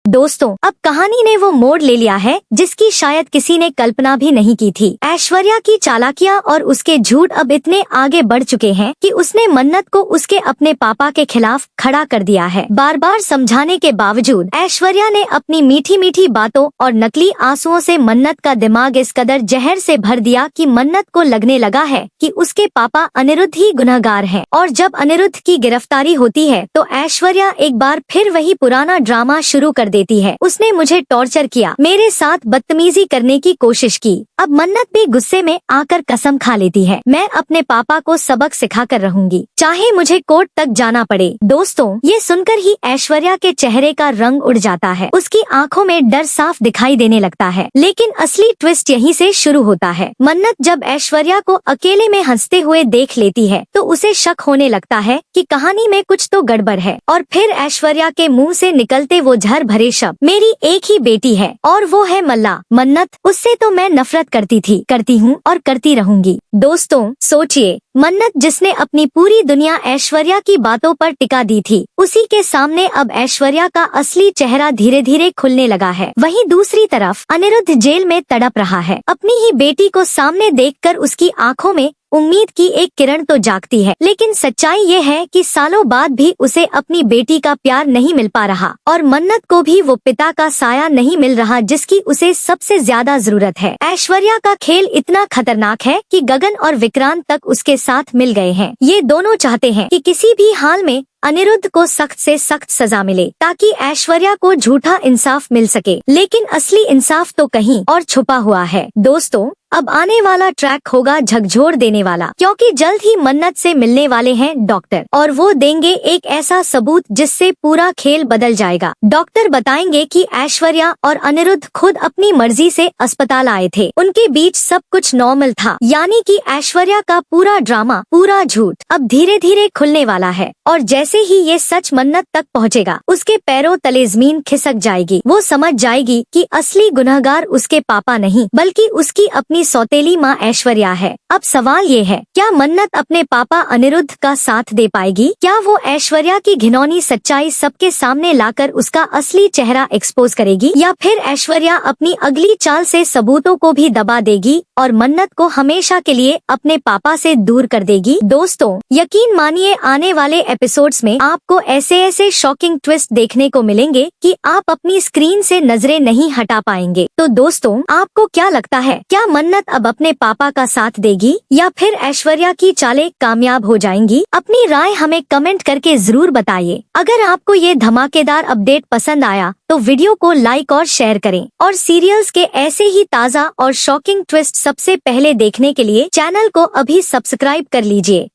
दोस्तों, अब कहानी ने वो मोड़ ले लिया है जिसकी शायद किसी ने कल्पना भी नहीं की थी। ऐश्वर्या की चालाकियां और उसके झूठ अब इतने आगे बढ़ चुके हैं कि उसने मन्नत को उसके अपने पापा के खिलाफ खड़ा कर दिया है। बार बार समझाने के बावजूद ऐश्वर्या ने अपनी मीठी मीठी बातों और नकली आंसुओं से मन्नत का दिमाग इस कदर जहर से भर दिया कि मन्नत को लगने लगा है कि उसके पापा अनिरुद्ध ही गुनहगार हैं। और जब अनिरुद्ध की गिरफ्तारी होती है तो ऐश्वर्या एक बार फिर वही पुराना ड्रामा शुरू कर देती है। उसने मुझे टॉर्चर किया, मेरे साथ बदतमीजी करने की कोशिश की। अब मन्नत भी गुस्से में आकर कसम खा लेती है, मैं अपने पापा को सबक सिखा कर रहूंगी, चाहे मुझे कोर्ट तक जाना पड़े। दोस्तों, ये सुनकर ही ऐश्वर्या के चेहरे का रंग उड़ जाता है। उसकी आंखों में डर साफ दिखाई देने लगता है। लेकिन असली ट्विस्ट यहीं से शुरू होता है। मन्नत जब ऐश्वर्या को अकेले में हंसते हुए देख लेती है तो उसे शक होने लगता है कि कहानी में कुछ तो गड़बड़ है। और फिर ऐश्वर्या के मुंह से निकलते वो झर भरे शब्द, मेरी एक ही बेटी है और वो है मल्ला। मन्नत, उससे तो मैं नफरत करती थी, करती हूँ और करती रहूंगी। दोस्तों, सोचिए, मन्नत जिसने अपनी पूरी दुनिया ऐश्वर्या की बातों पर टिका दी थी, उसी के सामने अब ऐश्वर्या का असली चेहरा धीरे धीरे खुलने लगा है। वहीं दूसरी तरफ अनिरुद्ध जेल में तड़प रहा है। अपनी ही बेटी को सामने देखकर उसकी आंखों में उम्मीद की एक किरण तो जागती है। लेकिन सच्चाई ये है कि सालों बाद भी उसे अपनी बेटी का प्यार नहीं मिल पा रहा और मन्नत को भी वो पिता का साया नहीं मिल रहा जिसकी उसे सबसे ज्यादा जरूरत है। ऐश्वर्या का खेल इतना खतरनाक है कि गगन और विक्रांत तक उसके साथ मिल गए हैं। ये दोनों चाहते हैं कि किसी भी हाल में अनिरुद्ध को सख्त से सख्त सजा मिले ताकि ऐश्वर्या को झूठा इंसाफ मिल सके। लेकिन असली इंसाफ तो कहीं और छुपा हुआ है। दोस्तों, अब आने वाला ट्रैक होगा झकझोर देने वाला, क्योंकि जल्द ही मन्नत से मिलने वाले हैं डॉक्टर और वो देंगे एक ऐसा सबूत जिससे पूरा खेल बदल जाएगा। डॉक्टर बताएंगे कि ऐश्वर्या और अनिरुद्ध खुद अपनी मर्जी से अस्पताल आए थे, उनके बीच सब कुछ नॉर्मल था। यानी कि ऐश्वर्या का पूरा ड्रामा, पूरा झूठ अब धीरे धीरे खुलने वाला है। और जैसे ही ये सच मन्नत तक पहुँचेगा, उसके पैरों तले जमीन खिसक जाएगी। वो समझ जाएगी कि असली गुनहगार उसके पापा नहीं बल्कि उसकी अपनी सौतेली माँ ऐश्वर्या है। अब सवाल ये है, क्या मन्नत अपने पापा अनिरुद्ध का साथ दे पाएगी? क्या वो ऐश्वर्या की घिनौनी सच्चाई सबके सामने लाकर उसका असली चेहरा एक्सपोज करेगी, या फिर ऐश्वर्या अपनी अगली चाल से सबूतों को भी दबा देगी और मन्नत को हमेशा के लिए अपने पापा से दूर कर देगी? दोस्तों, यकीन मानिए, आने वाले एपिसोड्स में आपको ऐसे ऐसे शॉकिंग ट्विस्ट देखने को मिलेंगे कि आप अपनी स्क्रीन से नजरें नहीं हटा पाएंगे। तो दोस्तों, आपको क्या लगता है, क्या मन्नत अब अपने पापा का साथ देगी या फिर ऐश्वर्या की चालें कामयाब हो जाएंगी? अपनी राय हमें कमेंट करके जरूर बताइए। अगर आपको ये धमाकेदार अपडेट पसंद आया तो वीडियो को लाइक और शेयर करें और सीरियल्स के ऐसे ही ताज़ा और शॉकिंग ट्विस्ट सबसे पहले देखने के लिए चैनल को अभी सब्सक्राइब कर लीजिए।